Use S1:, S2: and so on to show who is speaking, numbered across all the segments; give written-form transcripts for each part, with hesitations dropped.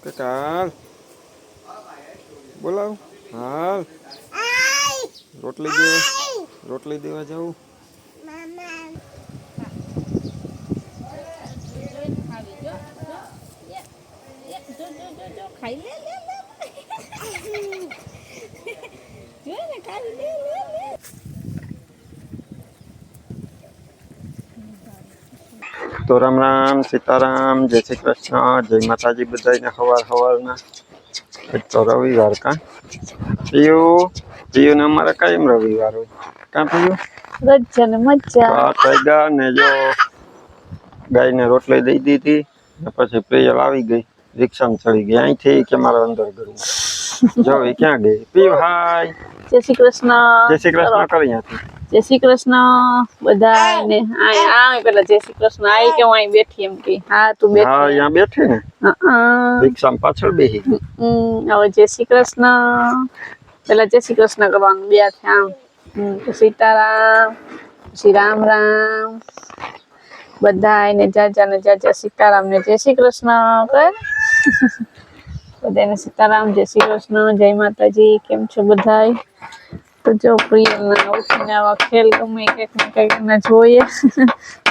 S1: કે હાલ બોલાવ હાલ રોટલી દેવા જાઉં. તો રામ રામ સીતારામ જય શ્રી કૃષ્ણ જય માતાજી બધાને હવારના તો રવિવાર કા પીયું ને અમારે કાયમ રવિવાર હોય કા પીયું
S2: રજા ને મજા
S1: ને જો ગાયને રોટલી દઈ દીધી ને પછી પ્રિયલ આવી ગઈ રિક્ષામાં ચડી ગઈ અહીંથી કે મારા અંદર ઘરું જો એ ક્યાં ગઈ પીયું હાય
S2: જય શ્રી કૃષ્ણ
S1: કરી ત્યાંથી
S2: જય શ્રી કૃષ્ણ બધાને આ પેલા જય શ્રી કૃષ્ણ આઈ કે હું અહીં બેઠી એમ કે હા તું બેઠી
S1: હા અહીંયા બેઠી ને રિક્ષામાં પાછળ બેહી
S2: હવે જય શ્રી કૃષ્ણ પેલા જય શ્રી કૃષ્ણ કરવાનું બે હાથે આમ સીતારામ શ્રી રામ રામ બધાને જાજા સીતારામ ને જય શ્રી કૃષ્ણ કર બધાને સીતારામ જય શ્રી કૃષ્ણ જય માતાજી કેમ છો બધાય તો જો પ્રિયલના ઉઠીને આવા ખેલ ગમે કંઈક ના જોઈએ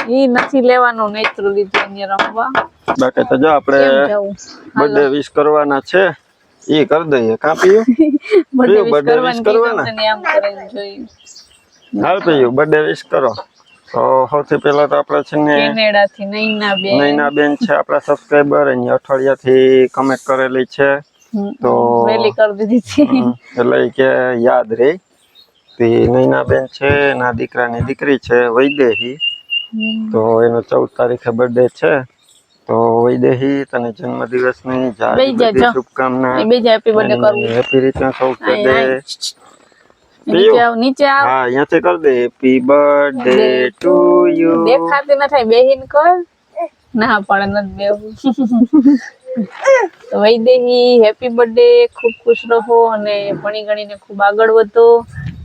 S2: ઈ નથી લેવાનું નેત્રું લીધું અહીંયા રમવા
S1: બાકી તો જો આપણે બર્થડે વિશ કરવાના છે ઈ કરી દઈએ કા પીયું બર્થડે વિશ કરવાના
S2: આમ કરીને જોઈ
S1: હાલ પીયું બર્થડે વિશ કરો તો સૌથી પહેલા તો આપણે છે ને
S2: કેનેડાથી નૈના
S1: બેન છે આપણા સબસ્ક્રાઇબર એની અઠવાડિયાથી કમેન્ટ કરેલી છે તો
S2: વેલી કરી દીધી
S1: એટલે કે યાદ રહે તે નૈના બેન છે એના દીકરાની દીકરી છે વૈદેહી તો એનો 14 તારીખે બર્થડે છે તો વૈદેહી તને જન્મદિવસની જાજી શુભકામના
S2: હેપી બર્થડે કરવું
S1: happy returns of the day
S2: નીચે આવ
S1: હા અહીંયાથી કર દે હેપી બર્થડે ટુ યુ
S2: દેખાતી ન થાય બેહીન કર ના પડે ન બેહું તો વૈદેહી હેપી બર્થડે ખૂબ ખુશ રહો અને ભણી ગણીને ખૂબ આગળ વધો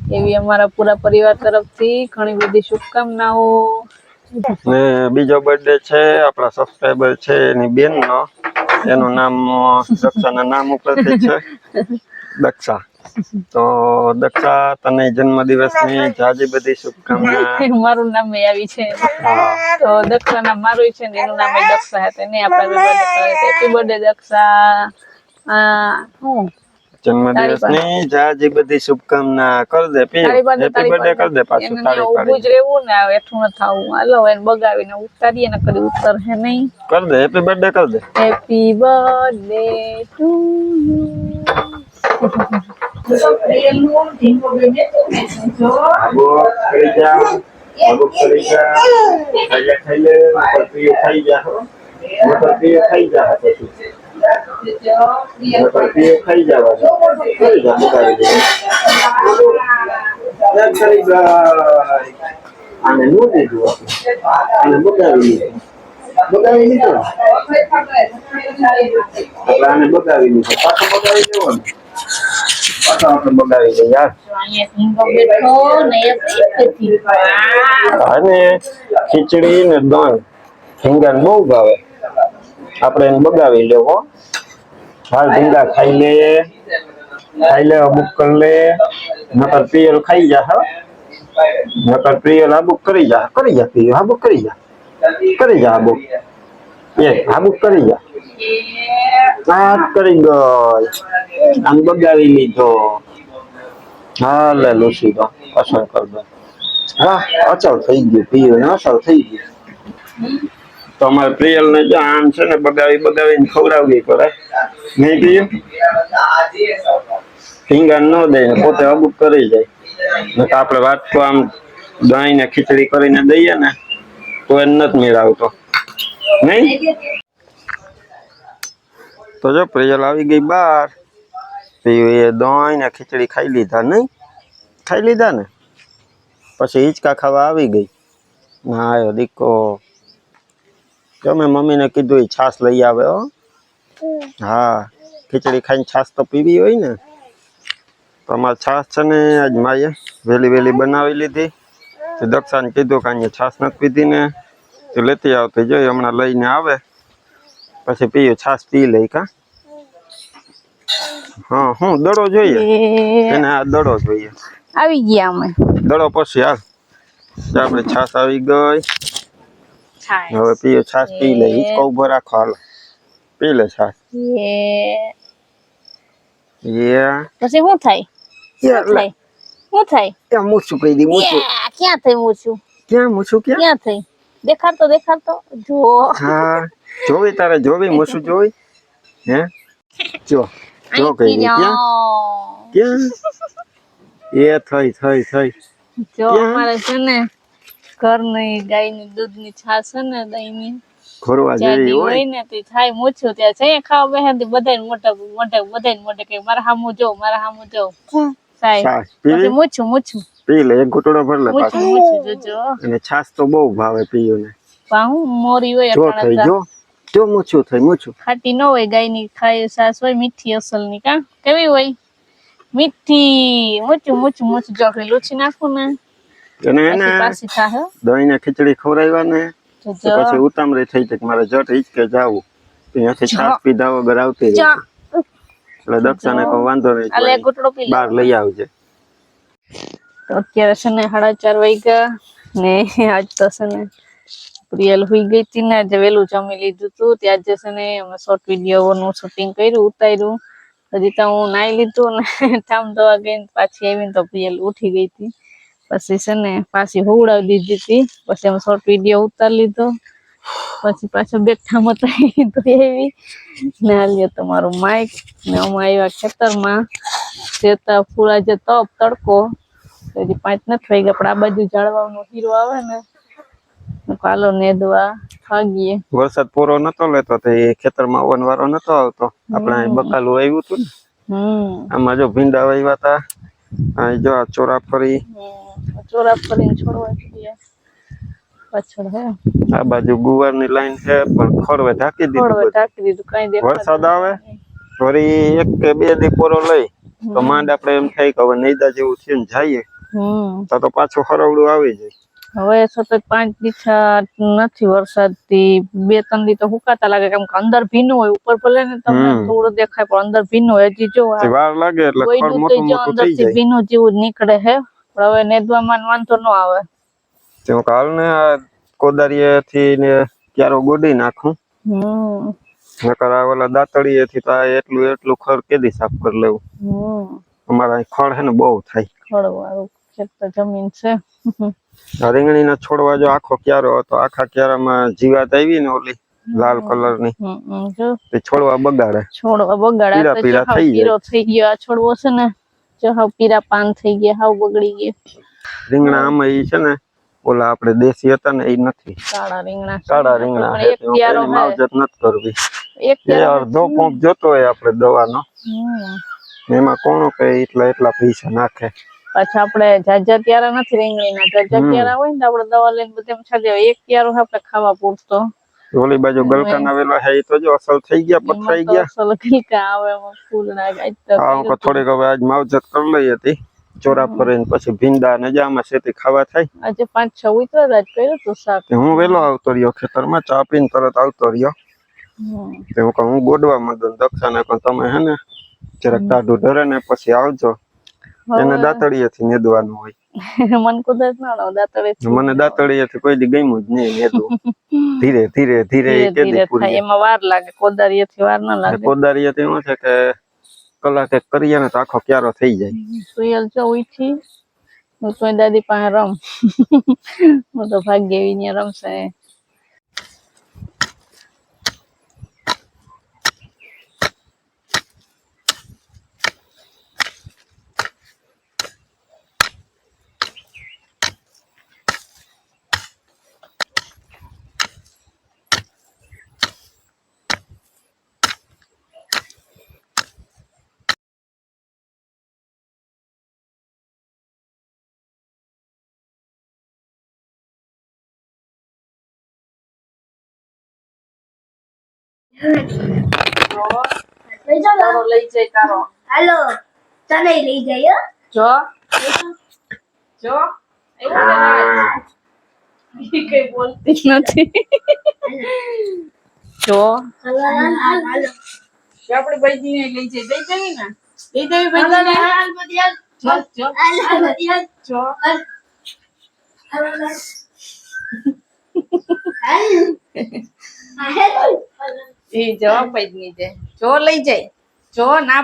S2: એવી અમારા પૂરા પરિવાર તરફથી ઘણી બધી શુભકામનાઓ
S1: ને બીજો બર્થડે છે આપણા સબસ્ક્રાઇબર છે એની બેનનો એનું નામ દક્ષાના નામ ઉપરથી છે દક્ષા તો દક્ષા તને જન્મદિવસની જાજી બધી શુભકામના
S2: મારું નામ આવી છે તો દક્ષા નામ મારું છે ને એનું નામ દક્ષા હતું ને આપણે હેપી બર્થડે દક્ષા હું
S1: જન્મદિવસની જાજી બધી શુભકામના કર દે હેપી બર્થડે કર દે પાછું તાળી
S2: ઊભું જ રહેવું ને એઠું ન થાવું હાલો એને બગાવીને ઉતારીએ ને કરી ઉતર હે નહીં
S1: કર દે હેપી બર્થડે કર દે
S2: હેપી બર્થડે ટુ
S1: આને નું દીધું આને બગાવી લીધું આને બગાવી લીધું પાછો બગાવી દેવો ને પાછો આપણે બગાવી દઈએ યાર અને ખીચડી ને દહીં ઢીંગા બહુ ભાવે આપણે એને બગાવી લેવો હાલ ઢીંગા ખાઈ લે અબુક કરી લે નકર પ્રિયલ ખાઈ જા હા નકર પ્રિયલ આબુક કરી જા પ્રિયલ આબુક કરી જા આબુક આબુક કરી જા વાત કરી ગઈ આમ બગાવી લીધો હા લે લુસી તો પસંદ કર દો હા અચળ થઈ ગયું પ્રિયલ ને અચળ થઈ ગયું તો અમારે પ્રિયલ ને જો આમ છે ને બગાવીને ખવડાવવી પડે નહીં પીયું ફિંગર ન દે ને પોતે અબુક કરી જાય ને તો આપણે વાટકો આમ દહીં ને ખીચડી કરીને દઈએ ને તો એને નથી મેળવતો નહીં તો જો પ્રિયલ આવી ગઈ બહાર એ દહીં ને ખીચડી ખાઈ લીધા નહીં ખાઈ લીધા ને પછી હિંચકા ખાવા આવી ગઈ ના આવ્યો દીકો જો મેં મમ્મીને કીધું એ છાશ લઈ આવે હો હા ખીચડી ખાઈને છાશ તો પીવી હોય ને તો અમારે છાશ છે ને આજ માએ વહેલી બનાવી લીધી તો દક્ષાને કીધું કે અહીંયા છાશ નથી પીધી ને તો લેતી આવતી જોઈ હમણાં લઈને આવે પછી પીયું છાશ પી લઈ કા હા હું દડો જોઈએ
S2: એ
S1: એને આ દડો જોઈએ
S2: આવી ગયા અમે
S1: દડો પછી હાલ જો આપણે છાશ આવી ગઈ હવે પીએ છાશ પી લે હિંચકો ઉભો રાખો હાલો પી લે છાશ
S2: પછી શું થાય શું થાય
S1: ત્યાં મૂછું કહી દી મૂછું
S2: ક્યાં થઈ મૂછું
S1: ક્યાં મૂછું
S2: ક્યાં થઈ દેખાડતો જો
S1: હા જોવી તારે જોવી મૂછું જોવી હે જો જો કહી દી ક્યાં થઈ
S2: જો અમારે છે ને ઘરની ગાયની દૂધની છાશ છે ને દહીંની
S1: ખોરવા જેવી હોય
S2: ને તે થાય મૂછું ત્યાં છે ખાવા બેહે બધાને મોઢે કે મારા હામું જો
S1: છાશ પીવી
S2: મૂછું
S1: પી લે એક ઘૂંટડો ભર લે પાછો
S2: મૂછું જોજો
S1: અને છાશ તો બહુ ભાવે પીયું ને
S2: પાહું મોરી હોય
S1: જો થઈ જો મૂછું થઈ મૂછું
S2: ખાટી ન હોય ગાયની ખાય છાશ હોય મીઠી અસલની કા કેવી હોય મીઠી મૂછું જો લૂછી નાખું ને
S1: અને એને
S2: પાછી થાહે
S1: દહીં ને ખીચડી ખવડાવ્યા ને તો પછી ઉતામળી થઈ જાય મારે જટ હિચકે જાવું ત્યાંથી છાશ પીધા વગર આવતી રહી એટલે દક્ષાને કોઈ વાંધો નહીં બહાર લઈ આવજે
S2: તો અત્યારે છે ને 4:30 વાગ્યા ને આજ તો છે ને પ્રિયલ હુઈ ગઈ હતી ને આજે વહેલું જમી લીધું હતું ત્યાં જે છે ને અમે શોર્ટ વિડીયોનું શૂટિંગ કર્યું ઉતાર્યું હજી તો હું નાઈ લીધું ને ઠામ ધોવા ગઈ પાછી આવીને તો પ્રિયલ ઉઠી ગઈ હતી પછી છે ને પાછી હોવડાવી દીધી હતી પછી અમે શોર્ટ વિડીયો ઉતારી લીધો પછી પાછો બેઠા મતા તો એવી ને હાલ્યો તમારું માઇક ને અમે આવ્યા ખેતરમાં જેતા પૂરા જે તપ તડકો હજી 5 નથી વાગ્યા પણ આ બાજુ ઝાડવાનો હીરો આવે ને કાલો નેદવા ભાગીએ
S1: વરસાદ પૂરો નતો લેતો તે ખેતરમાં વનવારો નતો આવતો આપણે બકાલું આવ્યું હતું ને આમાં જો ભીંડા વાવ્યા હતા આ જો આ ચોરાફળી
S2: છોડવા પાછળ હે
S1: આ બાજુ ગુવારની લાઈન છે પણ ખોરવે ઢાંકી દીધું
S2: કઈ
S1: વરસાદ આવે વળી 1 કે 2 દી પૂરો લઈ તો માંડ આપણે એમ થાય કે હવે નૈદા જેવું થઈને જઈએ તો પાછું હરવડું આવી જાય
S2: હવે સતત 5 દી નથી વરસાદ થી 2-3 દી તો હુકાતા લાગે કેમ કે અંદર ભીનું હોય ઉપર ભલે ને તમને થોડું દેખાય પણ અંદર ભીનું હોય હજી જો
S1: વાર લાગે એટલે ખડ મોટું થઈ જાય
S2: ભીનું જેવું નીકળે હે પણ હવે નેદવામાં વાંધો ન આવે
S1: તો કાલ ને કોદારીએથી ને ક્યારો ગોડી નાખું નકર આ ઓલા દાતડીએથી તો એટલું ખડ કેદી સાફ કરી લેવું અમારા ખડ હે ને બહુ થાય
S2: ખડ વાળું ખેતર જમીન છે
S1: રીંગણીના છોડવા જો આખો ક્યારો હતો આખા ક્યારામાં જીવાત આવી ને ઓલી લાલ કલરની તે છોડવા બગાડે પીળા થઈ
S2: ગયો આ છોડવો છે ને જો હાવ પીળા પાન થઈ ગયા હાવ બગડી ગયા
S1: રીંગણા આમાં ઈ છે ને ઓલા આપણે દેશી હતા ને એ નથી કાળા રીંગણા એની માવજત નથી કરવી એ અડધો પંપ જોતો હોય આપણે દવાનો એમાં કોણ કે એટલા પૈસા નાખે
S2: પાછા આપણે જાજા ત્યારે નથી રીંગણીના જાજા ત્યારે હોય ને આપણે દવા લઈને બધે છાડી આવે એક ત્યારે આપણે ખાવા પૂરતો
S1: ઓલી બાજુ ગલકાના વેલા હે તો જો અસલ થઈ ગયા પથરાઈ ગયા
S2: અસલ ગલકા આવે એમાં ફૂલડા
S1: આ થોડીક હવે આજ માવજત કરી લઈ હતી ચોરા ફરીને પછી ભીંડા ને જામાં સેતી ખાવા થાય
S2: આજે 5-6 ઉતરા જ કર્યું તો શાક
S1: હું વેલો આવતો રહ્યો ખેતરમાં ચા પીને તરત આવતો રહ્યો હું ગોડવા માંડું દક્ષાને પણ તમે હે ને જરાક ટાઢું ધરે ને પછી આવજો એને દાતડીએથી નેદવાનું હોય
S2: મન કુદરત ના દાતડીએ
S1: મને દાતડીએથી કોઈ દી ગમ્યું જ નહીં નેદવું ધીરે કેદી પૂરી
S2: એમાં વાર લાગે કોદારીએથી વાર ના લાગે
S1: કોદારીએથી શું છે કે કલાકે કરીએ ને તો આખો ક્યારો થઈ જાય
S2: સુયલ જો ઉઠી હું તો દાદી પાસે રમ હું તો ભાગ્ય એવી રમશે લઈ જાય તારો
S3: હાલો તને લઈ જાય
S2: જો કઈ બોલતી નથી જો
S3: હાલો
S2: આપણે ભાઈજી ને લઈ જઈ ને લઈ જવી ભાઈ
S3: હાલ બધી હાલ.
S2: જો જો
S3: હાલ બધી હાલ.
S2: જો
S3: હાલ. હાલ, હાલ. હાલ.
S2: એ જો પૈદની છે જો લઈ જાય જો ના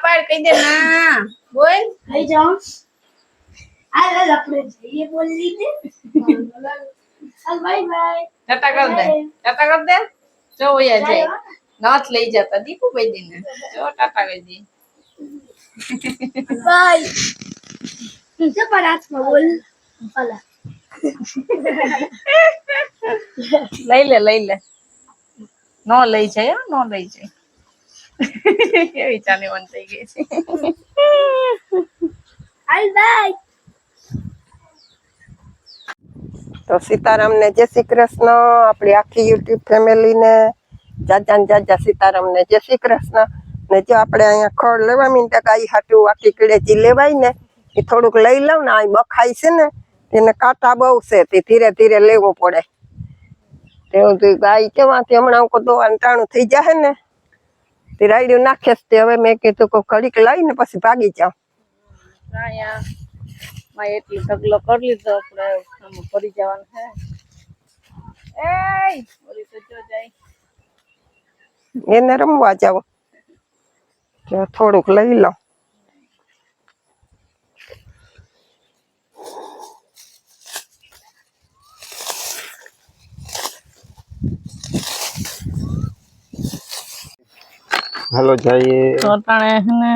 S2: પાડ કહી દે ના બોલ
S3: લઈ જાઓ. હાલ, હાલ, આપણે જઈએ બોલી દે. હાલ, બાય બાય.
S2: ટાટા કર દે જો ઓયા જાય નાથ લઈ જતા દીપુ પૈદીને જો ટાટા કરી દી
S3: બાય. જબર હાથમાં બોલ. હાલા.
S2: લઈ લે નો લઈ જાય હો, નો લઈ જાય કેવી ચાલી મન થઈ ગઈ છે
S3: હાલ, બાય.
S4: તો સીતારામ ને જય શ્રી કૃષ્ણ. આપણી આખી યુટ્યુબ ફેમિલી ને જાજા સીતારામ ને જય શ્રી કૃષ્ણ. ને જો આપણે અહીંયા ખડ લેવા મીંડા ગાય હાટું આખી કીડેથી લેવાય ને એ થોડુંક લઈ લઉં ને આ બખાય છે ને તેને કાંટા બહુ છે તે ધીરે ધીરે લેવું પડે. તેવું તો ગાય કેવાથી હમણાં કોઈ દોવાનું ટાણું થઈ જાય ને તે રાયડું નાખે તે હવે મેં કીધું કોઈ ઘડીક લઈને પછી ભાગી જાઉં.
S2: અહીંયા માં એટલી ઢગલો કરી લીધો આપણે આમાં ભરી જવાનું છે એ ઓલી તો જો જાય
S4: એને રમવા જાઉં થોડુંક લઈ લઉં.
S1: હાલો જઈએ.
S2: તો અટાણે હે ને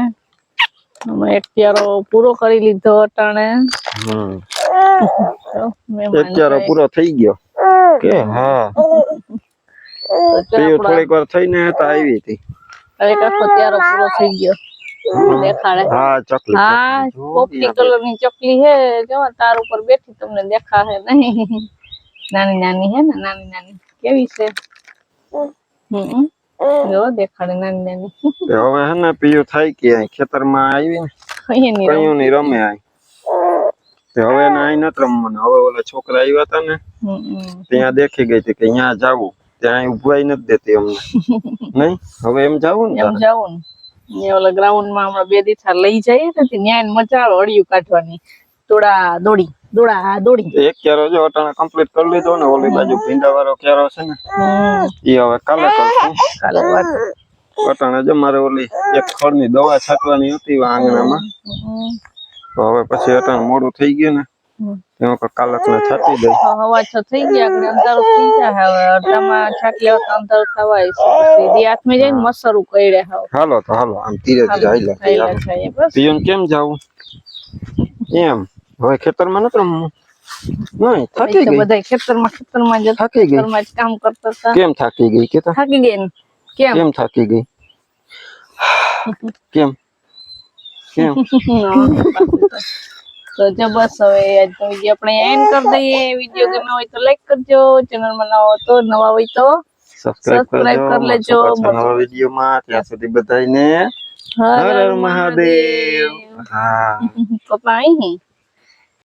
S2: અમે એક ત્યારો પૂરો કરી લીધો અટાણે તો મહેમાન
S1: અત્યારે પૂરો થઈ ગયો કે હા થોડીક વાર થઈને તો આવી હતી
S2: એક આખો ત્યારો પૂરો થઈ ગયો દેખાડે
S1: હા ચકલી
S2: હા પોપટી કલર ની ચકલી હે જો તાર ઉપર બેઠી તમને દેખાશે નહીં નાની હે ને નાની કેવી છે જો દેખાડે નાની
S1: હવે હે ને પીયું થાય કે ખેતરમાં આવી ને કયું ની રમે આય તે હવે ને આઈ નત રમવાનું. હવે ઓલા છોકરા આવ્યા હતા ને ત્યાં દેખી ગઈ હતી કે અહીંયા જાવું ત્યાં ઉભવાઈ નથી દેતી અમને નહીં હવે એમ જાવું ને
S2: એમ જાવું ને ઓલા ગ્રાઉન્ડ માં હમણાં 2 દિવસ લઈ જઈએ ને ત્યાં મજા આવે અડિયું કાઢવાની દોડા દોડી
S1: એક ક્યારો જો અટાણે કમ્પ્લીટ કરી લીધો ને ઓલી બાજુ ભીંડા વાળો ક્યારો છે ને એ હવે કાલે કરશું.
S2: કાલે વાત
S1: અટાણે જો મારે ઓલી એક ખડની દવા છાંટવાની હતી આંગણામાં તો હવે પછી અટાણે મોડું થઈ ગયું ને તેમાં કાલક ને છાંટી દઈ.
S2: હવા 6 થઈ ગયા આગળ અંધારું થઈ જાય હવે અડધામાં છાંટી લેવા તો અંધારું થવાય છે પછી હાથમાં જઈને મસરું કઈડે હાવ
S1: હાલો તો હાલો આમ ધીરે ધીરે હાલ્યા
S2: જાય બસ
S1: પીઓન કેમ જાવું એમ હવે ખેતરમાં નથી રમવું નહીં થાકી ગઈ
S2: બધા ખેતરમાં જ
S1: થાકી ગઈ
S2: ખેતરમાં જ કામ કરતા હતા
S1: કેમ થાકી ગઈ કે
S2: થાકી ગઈ ને કેમ
S1: કેમ થાકી ગઈ કેમ કેમ
S2: તો જો બસ હવે આજનો વિડીયો આપણે એન્ડ કરી દઈએ. વિડીયો ગમ્યો હોય તો લાઈક કરજો, ચેનલમાં નવા હો તો નવા હોય તો
S1: સબસ્ક્રાઇબ
S2: કરી લેજો.
S1: નવા વિડીયોમાં ત્યાં સુધી બધાને હર હર મહાદેવ. હા
S2: પપ્પા અહીં